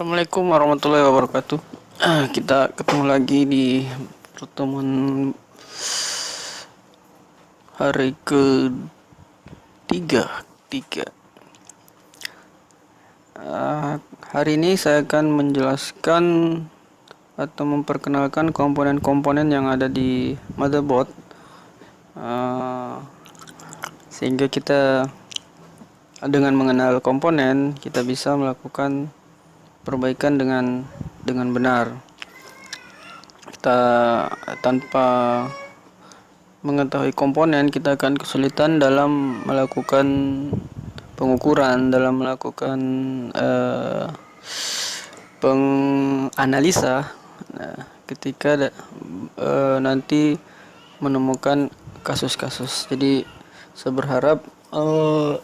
Assalamualaikum warahmatullahi wabarakatuh. Kita ketemu lagi di pertemuan hari ketiga. Hari ini saya akan menjelaskan atau memperkenalkan komponen-komponen yang ada di motherboard, sehingga kita dengan mengenal komponen kita bisa melakukan perbaikan dengan benar. Kita tanpa mengetahui komponen, kita akan kesulitan dalam melakukan pengukuran, dalam melakukan penganalisa. Ketika nanti menemukan kasus-kasus. Jadi saya berharap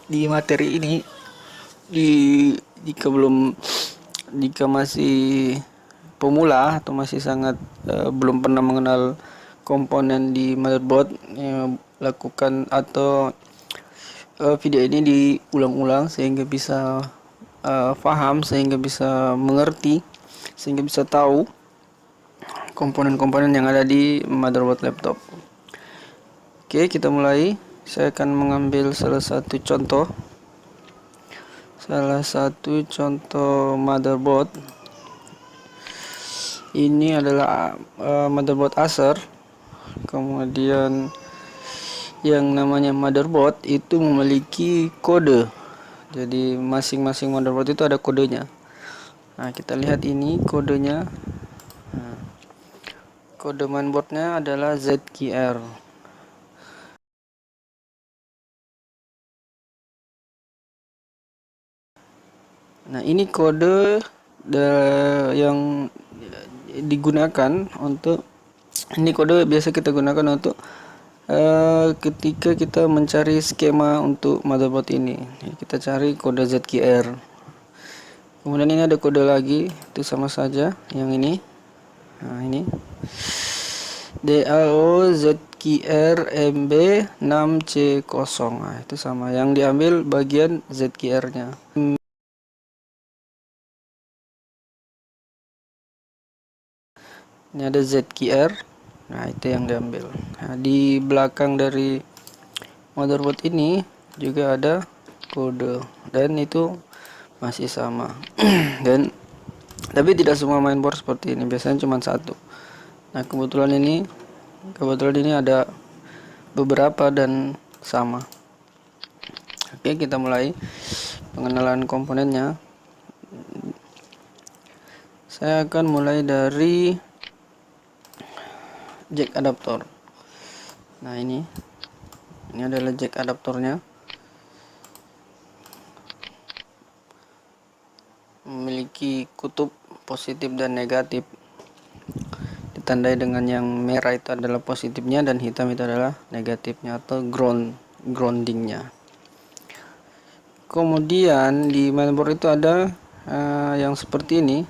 di materi ini, jika masih pemula atau masih sangat belum pernah mengenal komponen di motherboard, lakukan atau video ini diulang-ulang sehingga bisa paham, sehingga bisa mengerti, sehingga bisa tahu komponen-komponen yang ada di motherboard laptop. Oke, kita mulai. Saya akan mengambil salah satu contoh motherboard. Ini adalah motherboard Acer. Kemudian yang namanya motherboard itu memiliki kode. Jadi masing-masing motherboard itu ada kodenya. Nah, kita lihat ini kodenya. Kode mainboardnya adalah ZQR. Nah, ini kode yang digunakan untuk, ini kode biasa kita gunakan untuk ketika kita mencari skema untuk motherboard ini. Kita cari kode ZQR. Kemudian ini ada kode lagi, itu sama saja yang ini. Nah, ini DAO ZQR MB6C0. Nah, itu sama, yang diambil bagian ZQR-nya. Ini ada ZQR. Nah, itu yang diambil. Nah, di belakang dari motherboard ini juga ada kode, dan itu masih sama. Dan tapi tidak semua mainboard seperti ini, biasanya cuma satu. Nah, kebetulan ini ada beberapa dan sama. Oke, kita mulai pengenalan komponennya. Saya akan mulai dari jack adaptor. Nah, ini adalah jack adaptornya. Memiliki kutub positif dan negatif. Ditandai dengan yang merah itu adalah positifnya dan hitam itu adalah negatifnya atau groundingnya. Kemudian di mainboard itu ada yang seperti ini,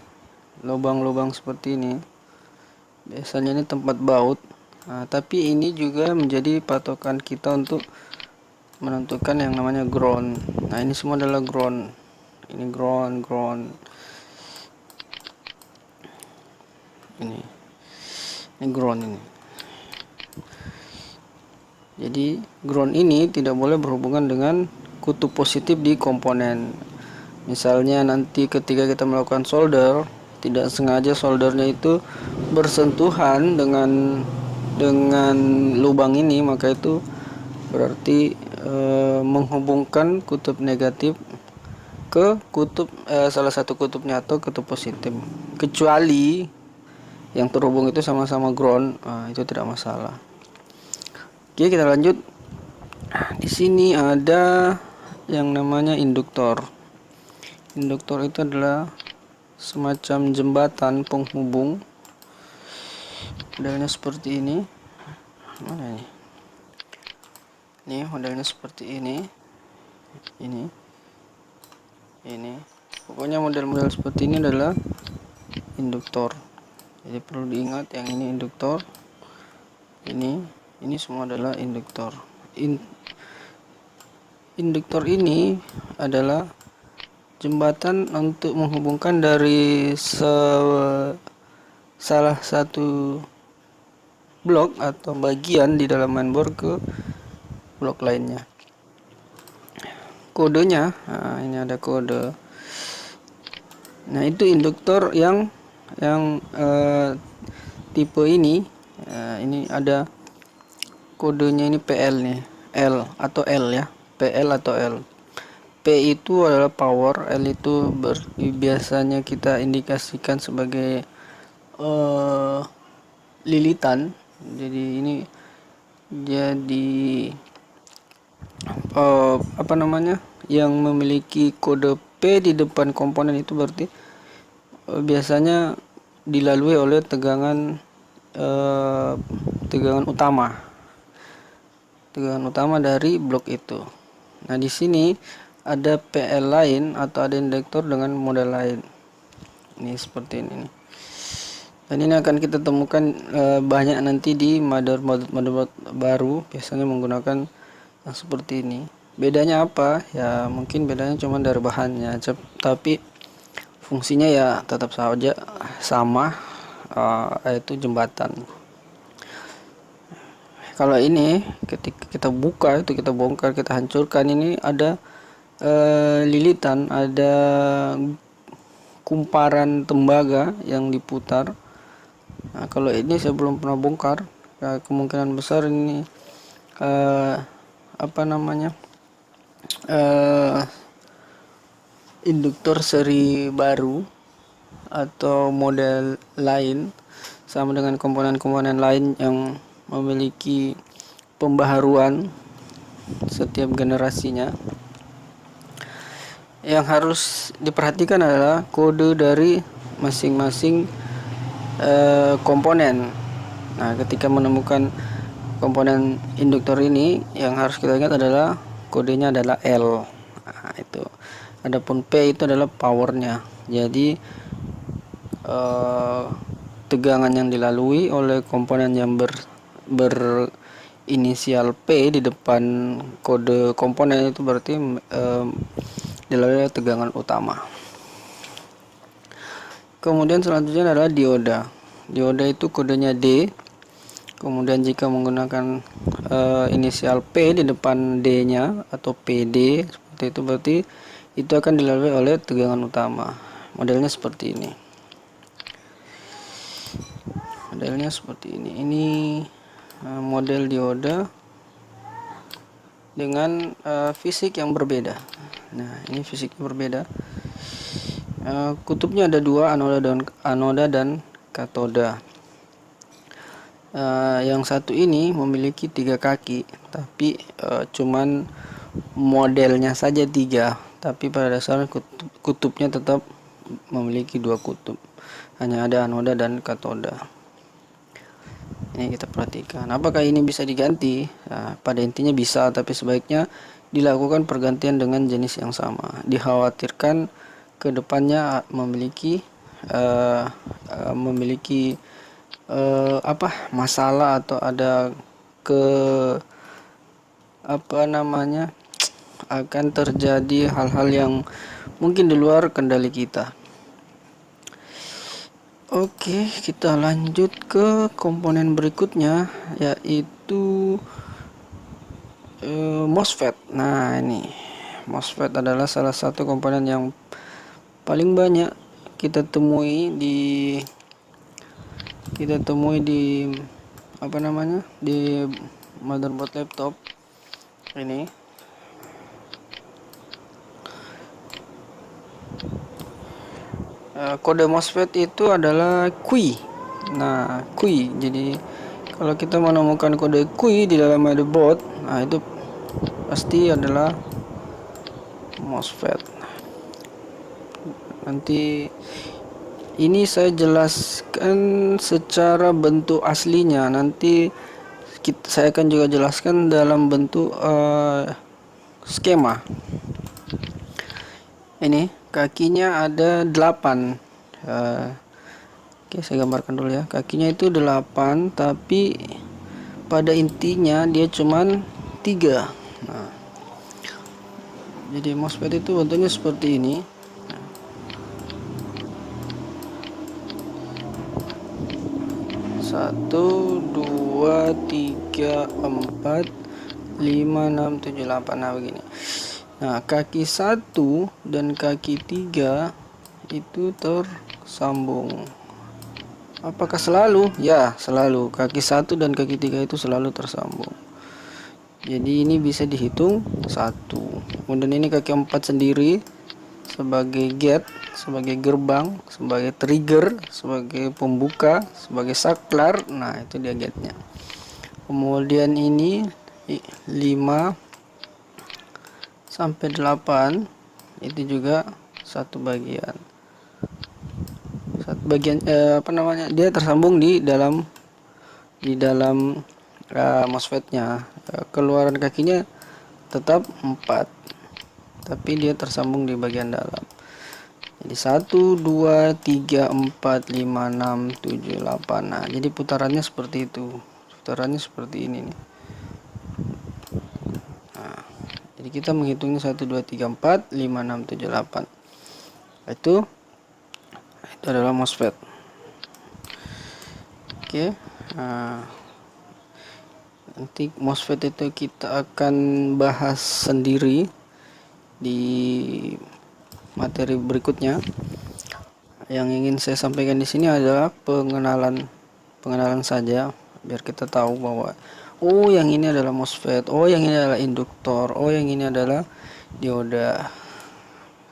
lubang-lubang seperti ini. Biasanya ini tempat baut. Nah, tapi ini juga menjadi patokan kita untuk menentukan yang namanya ground. Nah, ini semua adalah ground. Ini ground. Ini ground ini. Jadi ground ini tidak boleh berhubungan dengan kutub positif di komponen. Misalnya nanti ketika kita melakukan solder, tidak sengaja soldernya itu bersentuhan dengan lubang ini, maka itu berarti menghubungkan kutub negatif ke kutub salah satu kutubnya atau kutub positif. Kecuali yang terhubung itu sama-sama ground, itu tidak masalah. Oke, kita lanjut. Di sini ada yang namanya induktor. Induktor itu adalah semacam jembatan penghubung. Modelnya seperti ini. Mana ini? Ini modelnya seperti ini. Ini. Pokoknya model-model seperti ini adalah induktor. Jadi perlu diingat, yang ini induktor. Ini semua adalah induktor. Induktor ini adalah jembatan untuk menghubungkan dari salah satu blok atau bagian di dalam mainboard ke blok lainnya. Kodenya, nah ini ada kode. Nah itu induktor yang tipe ini. Ini ada kodenya, ini PL nih, L atau L ya, PL atau L. P itu adalah power, L itu biasanya kita indikasikan sebagai lilitan. Jadi ini jadi apa namanya, yang memiliki kode P di depan komponen itu berarti biasanya dilalui oleh tegangan utama dari blok itu. Nah di sini ada PL lain atau ada induktor dengan model lain. Ini seperti ini nih. Dan ini akan kita temukan banyak nanti di motherboard baru, biasanya menggunakan yang seperti ini. Bedanya apa? Ya mungkin bedanya cuma dari bahannya, tapi fungsinya ya tetap saja sama, yaitu jembatan. Kalau ini ketika kita buka, itu kita bongkar, kita hancurkan, ini ada lilitan, ada kumparan tembaga yang diputar. Nah, kalau ini saya belum pernah bongkar, ya, kemungkinan besar ini apa namanya, induktor seri baru atau model lain, sama dengan komponen-komponen lain yang memiliki pembaharuan setiap generasinya. Yang harus diperhatikan adalah kode dari masing-masing komponen. Nah, ketika menemukan komponen induktor ini, yang harus kita ingat adalah kodenya adalah L. Nah, itu. Adapun P itu adalah powernya. Jadi tegangan yang dilalui oleh komponen yang berinisial P di depan kode komponen itu berarti dilalui oleh tegangan utama. Kemudian selanjutnya adalah dioda. Dioda itu kodenya D. Kemudian jika menggunakan inisial P di depan D-nya atau PD seperti itu, berarti itu akan dilalui oleh tegangan utama. Modelnya seperti ini. Ini model dioda dengan fisik yang berbeda. Nah, ini fisiknya berbeda. Kutubnya ada dua, anoda dan katoda. Yang satu ini memiliki 3 kaki, tapi cuman modelnya saja 3, tapi pada dasarnya kutubnya tetap memiliki 2 kutub. Hanya ada anoda dan katoda. Ini kita perhatikan. Apakah ini bisa diganti? Nah, pada intinya bisa, tapi sebaiknya dilakukan pergantian dengan jenis yang sama. Dikhawatirkan kedepannya memiliki masalah atau ada akan terjadi hal-hal yang mungkin di luar kendali kita. Oke, kita lanjut ke komponen berikutnya, yaitu MOSFET. Nah, ini MOSFET adalah salah satu komponen yang paling banyak kita temui di di motherboard laptop ini. Kode MOSFET itu adalah QI. Nah, QI. Jadi kalau kita menemukan kode QI di dalam motherboard, nah itu pasti adalah MOSFET. Nanti ini saya jelaskan secara bentuk aslinya. Nanti saya akan juga jelaskan dalam bentuk skema. Ini kakinya ada 8. Oke, saya gambarkan dulu ya. Kakinya itu 8, tapi pada intinya dia cuman 3. Nah, jadi MOSFET itu bentuknya seperti ini. 1 2 3 4 5 6 7 8. Nah begini. Nah kaki 1 dan kaki 3 itu tersambung. Apakah selalu? Ya, selalu. Kaki 1 dan kaki 3 itu selalu tersambung. Jadi ini bisa dihitung 1. Kemudian ini kaki 4 sendiri sebagai gate, sebagai gerbang, sebagai trigger, sebagai pembuka, sebagai saklar. Nah, itu dia gate-nya. Kemudian ini 5 sampai 8 itu juga satu bagian. Dia tersambung di dalam MOSFET-nya. Keluaran kakinya tetap 4, tapi dia tersambung di bagian dalam. Jadi 1 2 3 4 5 6 7 8. Nah, jadi putarannya seperti itu. Putarannya seperti ini nih. Nah, jadi kita menghitungnya 1 2 3 4 5 6 7 8. Itu adalah MOSFET. Oke. Nah, nanti MOSFET itu kita akan bahas sendiri di materi berikutnya. Yang ingin saya sampaikan di sini adalah pengenalan saja, biar kita tahu bahwa oh yang ini adalah MOSFET, oh yang ini adalah induktor, oh yang ini adalah dioda.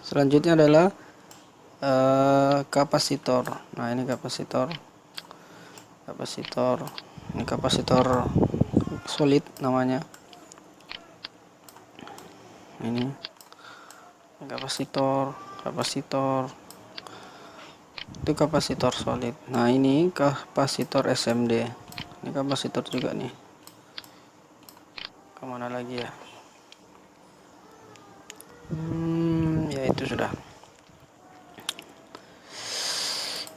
Selanjutnya adalah kapasitor. Nah, ini kapasitor. Ini kapasitor solid namanya. Ini kapasitor itu kapasitor solid. Nah, ini kapasitor SMD. Ini kapasitor juga nih. Kemana lagi ya? Ya itu sudah.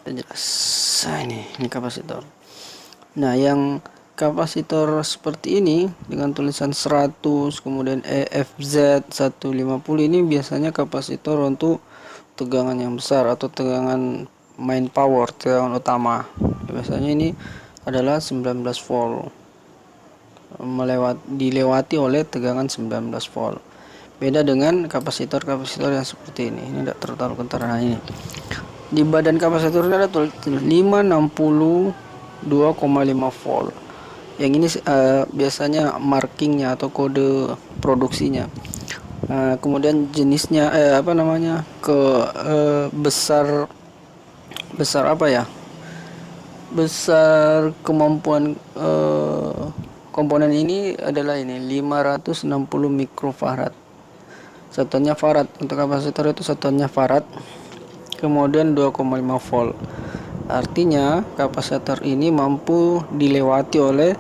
Jelas. Nah, ini kapasitor. Nah, yang kapasitor seperti ini dengan tulisan 100 kemudian EFZ 150 ini biasanya kapasitor untuk tegangan yang besar atau tegangan main power, tegangan utama. Biasanya ini adalah 19 volt. Dilewati oleh tegangan 19 volt. Beda dengan kapasitor yang seperti ini. Ini tidak terlalu kental. Nah, ini di badan kapasitor ini ada tulis 562,5 volt. Yang ini biasanya markingnya atau kode produksinya. Kemudian jenisnya besar apa ya? Besar kemampuan komponen ini adalah ini 560 mikrofarad. Satuannya farad. Untuk kapasitor itu satuannya farad. Kemudian 2,5 volt. Artinya kapasitor ini mampu dilewati oleh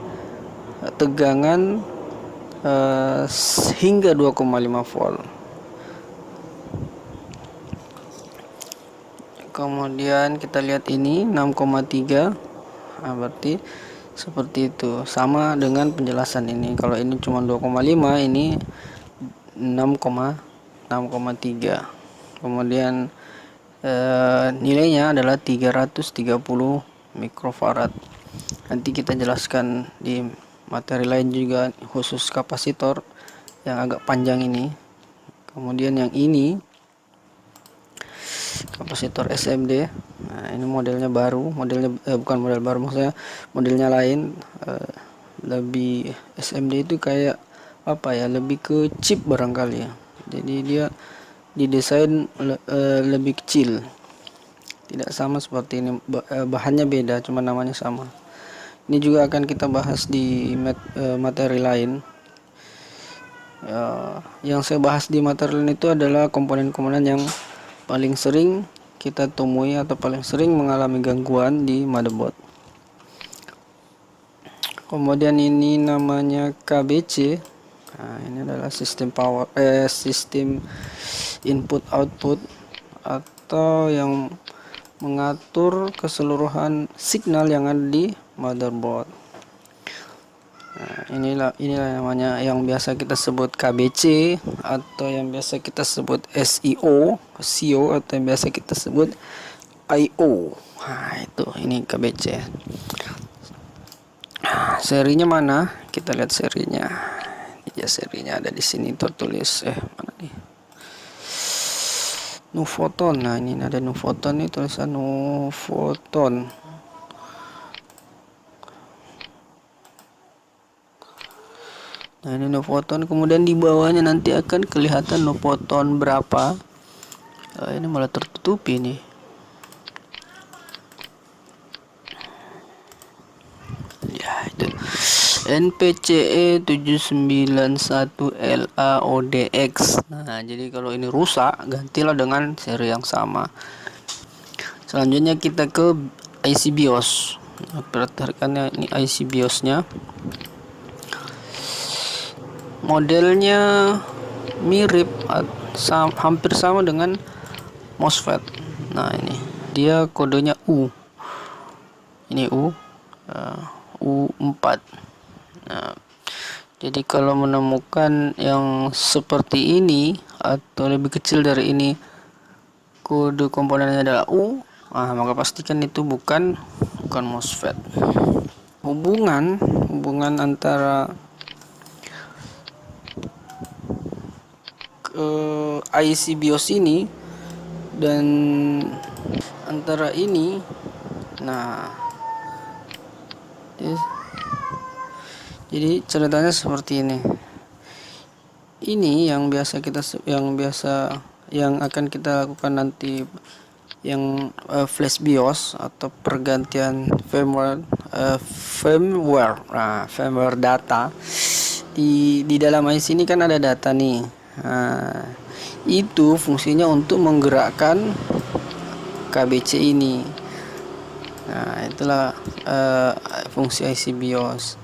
tegangan hingga 2,5 volt. Kemudian kita lihat ini 6,3. Nah, berarti seperti itu. Sama dengan penjelasan ini. Kalau ini cuma 2,5, ini 6,3. Kemudian nilainya adalah 330 mikrofarad. Nanti kita jelaskan di materi lain juga khusus kapasitor yang agak panjang ini. Kemudian yang ini kapasitor SMD. Nah, ini modelnya baru, bukan model baru, maksudnya modelnya lain. Lebih SMD itu kayak apa ya, lebih ke chip barangkali ya. Jadi dia didesain lebih kecil, tidak sama seperti ini. Bahannya beda, cuma namanya sama. Ini juga akan kita bahas di materi lain. Yang saya bahas di materi lain itu adalah komponen-komponen yang paling sering kita temui atau paling sering mengalami gangguan di motherboard. Kemudian ini namanya KBC. Nah, ini adalah sistem sistem input output atau yang mengatur keseluruhan signal yang ada di motherboard. Nah, inilah namanya yang biasa kita sebut KBC atau yang biasa kita sebut SIO atau yang biasa kita sebut IO. Nah, ini KBC. serinya mana? Kita lihat serinya. Ya, serinya ada di sini tertulis mana nih? Nuvoton. Nah, ini ada Nuvoton nih, tulisan Nuvoton. Nah, ini Nuvoton, kemudian di bawahnya nanti akan kelihatan Nuvoton berapa. Ini malah tertutupi nih. Ya, itu NPCE 791LAODX. Nah, jadi kalau ini rusak, gantilah dengan seri yang sama. Selanjutnya kita ke IC BIOS. Nah, perhatikan ya, ini IC BIOS-nya. Modelnya mirip, hampir sama dengan MOSFET. Nah, ini dia kodenya U. Ini U4. Nah, jadi kalau menemukan yang seperti ini atau lebih kecil dari ini, kode komponennya adalah U, maka pastikan itu bukan MOSFET. Hubungan antara IC BIOS ini dan antara ini, nah, jadi ceritanya seperti ini. Ini yang akan kita lakukan nanti, yang flash BIOS atau pergantian firmware data. Di dalam IC ini kan ada data nih. Nah, itu fungsinya untuk menggerakkan KBC ini. Nah, itulah fungsi IC BIOS.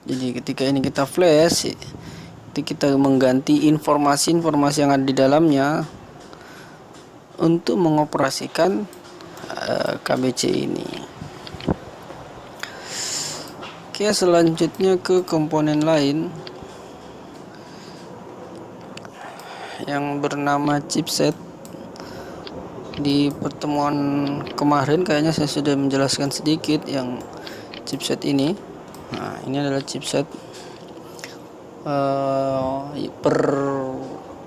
Jadi ketika ini kita flash, itu kita mengganti informasi-informasi yang ada di dalamnya untuk mengoperasikan KBC ini. Oke, selanjutnya ke komponen lain yang bernama chipset. Di pertemuan kemarin kayaknya saya sudah menjelaskan sedikit yang chipset ini. Nah, ini adalah chipset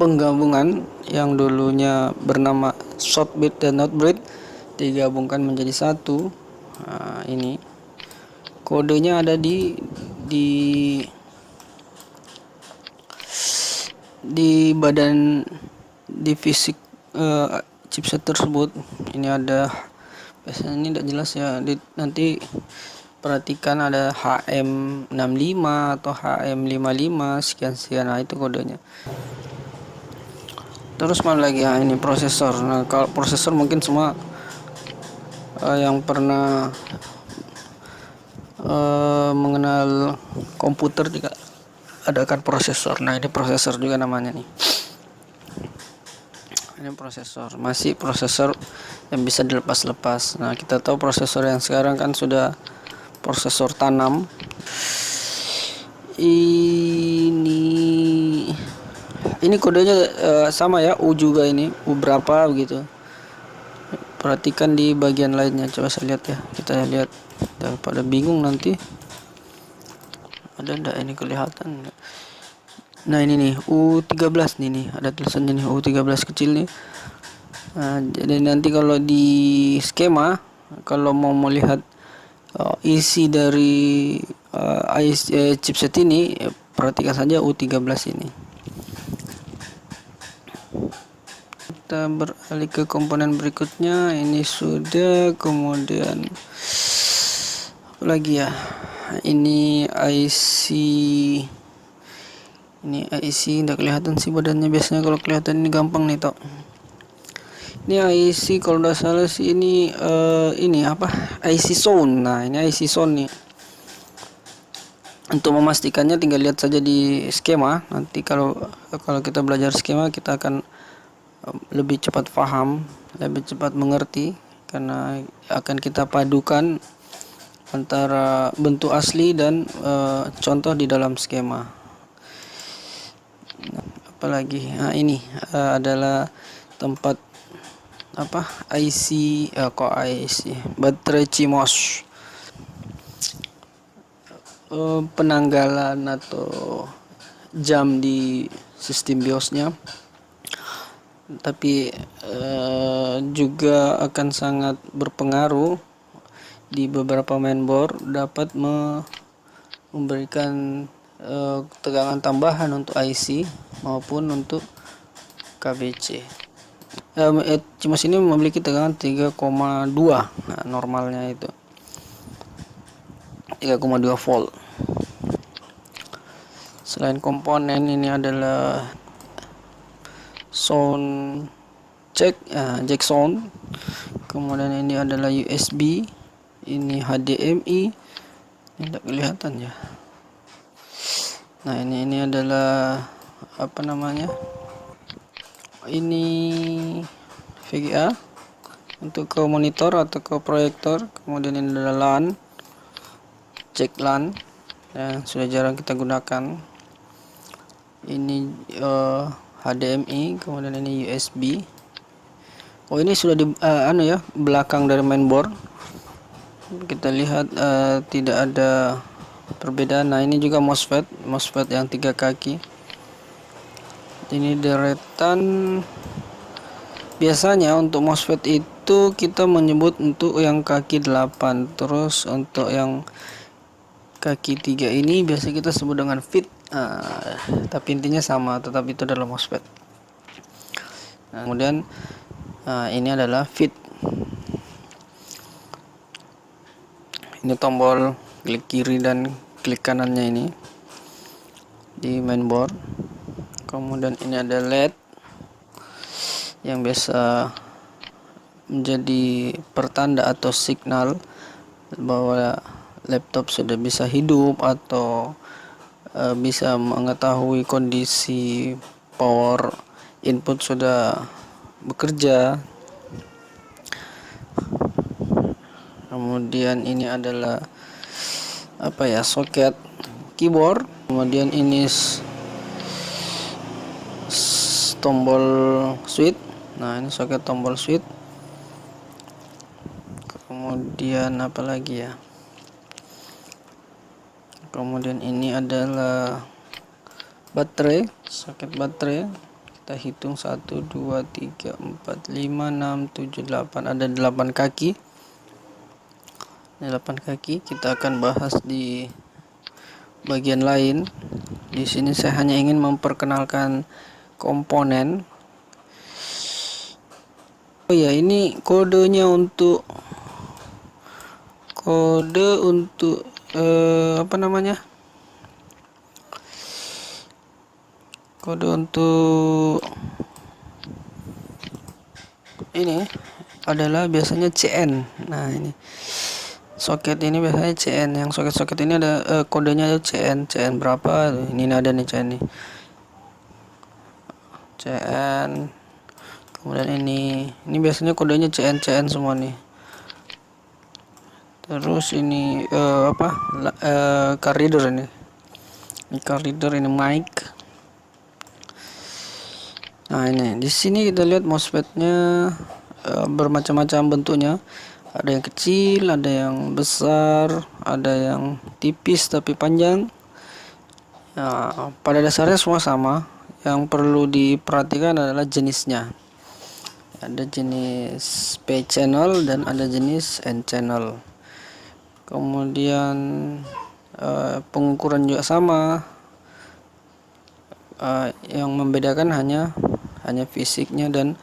penggabungan yang dulunya bernama short bit dan not bit digabungkan menjadi satu. Nah, ini kodenya ada di badan fisik chipset tersebut. Ini ada, biasanya ini tidak jelas ya, nanti perhatikan ada HM65 atau HM55 sekian. Nah, itu kodenya. Terus mana lagi? Ini prosesor. Nah, kalau prosesor mungkin semua yang pernah mengenal komputer juga ada kan prosesor. Nah, ini prosesor juga namanya nih. Ini prosesor, masih prosesor yang bisa dilepas-lepas. Nah, kita tahu prosesor yang sekarang kan sudah prosesor tanam. Ini kodenya sama ya, U juga, ini U berapa begitu. Perhatikan di bagian lainnya, coba saya lihat ya. Kita lihat, daripada bingung nanti. Ada enggak ini kelihatan? Nah, ini nih U13 nih, ada tulisannya nih U13 kecil nih. Nah, jadi nanti kalau di skema, kalau mau melihat isi dari chipset ini, perhatikan saja U13 ini. Kita beralih ke komponen berikutnya. Ini sudah, kemudian apa lagi ya? Ini IC tidak kelihatan sih badannya. Biasanya kalau kelihatan ini gampang nih toh. Ini IC kalau tidak salah sih ini IC zone. Nah, ini IC zone nih. Untuk memastikannya tinggal lihat saja di skema. Nanti kalau kita belajar skema, kita akan lebih cepat paham, lebih cepat mengerti, karena akan kita padukan antara bentuk asli dan contoh di dalam skema. Apalagi, nah ini adalah tempat IC baterai CMOS. penanggalan atau jam di sistem BIOSnya, tapi juga akan sangat berpengaruh di beberapa mainboard, dapat memberikan tegangan tambahan untuk IC maupun untuk KBC. CMOS ini memiliki tegangan 3,2. Nah, normalnya itu 3,2 volt. Selain komponen, ini adalah sound jack sound. Kemudian ini adalah USB, ini HDMI, ini tidak kelihatan ya. Nah, ini adalah apa namanya, ini VGA untuk ke monitor atau ke proyektor. Kemudian ini adalah LAN, jack LAN yang sudah jarang kita gunakan. Ini HDMI, kemudian ini USB. Oh, ini sudah di belakang dari mainboard. Kita lihat tidak ada perbedaan. Nah, ini juga MOSFET yang 3 kaki. Ini deretan. Biasanya untuk MOSFET itu kita menyebut untuk yang kaki 8, terus untuk yang kaki 3 ini biasa kita sebut dengan FIT. Tapi intinya sama, tetapi itu adalah MOSFET. Kemudian ini adalah FIT. Ini tombol klik kiri dan klik kanannya ini di mainboard. Kemudian ini ada LED yang biasa menjadi pertanda atau signal bahwa laptop sudah bisa hidup atau bisa mengetahui kondisi power input sudah bekerja. Kemudian ini adalah soket keyboard. Kemudian ini tombol switch. Nah, ini soket tombol switch. Kemudian apa lagi ya? Kemudian ini adalah baterai, soket baterai. Kita hitung 1 2 3 4 5 6 7 8, ada 8 kaki. Ini 8 kaki. Kita akan bahas di bagian lain. Di sini saya hanya ingin memperkenalkan komponen. Oh ya, ini kodenya untuk kode untuk ini adalah biasanya CN. Nah, ini soket ini biasanya CN. Yang soket-soket ini ada kodenya CN berapa. Ini ada nih CN nih, CN. Kemudian ini biasanya kodenya CN semua nih. Terus ini card reader ini card reader, ini mic. Nah, ini di sini kita lihat MOSFET-nya bermacam-macam bentuknya. Ada yang kecil, ada yang besar, ada yang tipis tapi panjang. Nah, pada dasarnya semua sama. Yang perlu diperhatikan adalah jenisnya. Ada jenis P channel dan ada jenis N channel. Kemudian pengukuran juga sama. Yang membedakan hanya fisiknya dan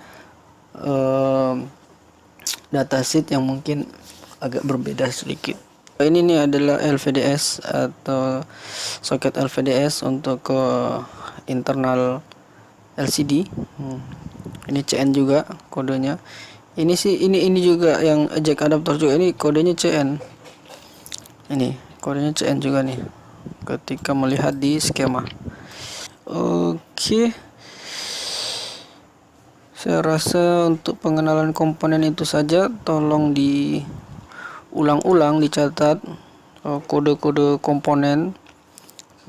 datasheet yang mungkin agak berbeda sedikit. Ini nih adalah LVDS atau soket LVDS untuk ke internal LCD. Ini CN juga kodenya. Ini juga yang jack adapter juga, ini kodenya CN. Ini kodenya CN juga nih ketika melihat di skema. Oke. Saya rasa untuk pengenalan komponen itu saja. Tolong diulang-ulang, dicatat kode-kode komponen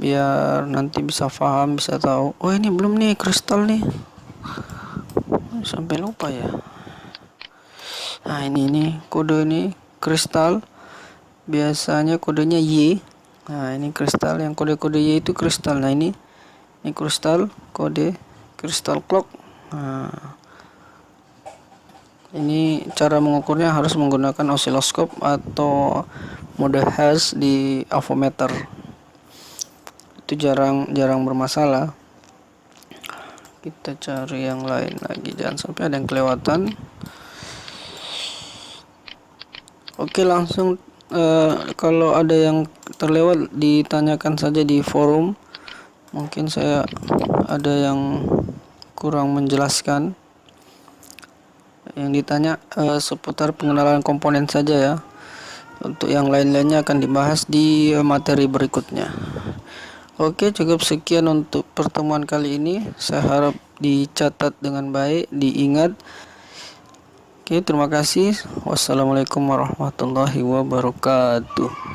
biar nanti bisa paham, bisa tahu. Oh, ini belum nih kristal nih. Sampai lupa ya. Nah, ini kode ini kristal. Biasanya kodenya Y. Nah, ini kristal yang kode-kode Y itu kristal. Nah, ini kristal kode kristal clock. Nah, ini cara mengukurnya harus menggunakan osiloskop atau mode hash di avometer. Itu jarang bermasalah. Kita cari yang lain lagi, jangan sampai ada yang kelewatan. Oke, langsung kalau ada yang terlewat ditanyakan saja di forum. Mungkin saya ada yang kurang menjelaskan. Yang ditanya seputar pengenalan komponen saja ya. Untuk yang lain-lainnya akan dibahas di materi berikutnya. Oke, cukup sekian untuk pertemuan kali ini. Saya harap dicatat dengan baik, diingat. Oke, terima kasih. Wassalamualaikum warahmatullahi wabarakatuh.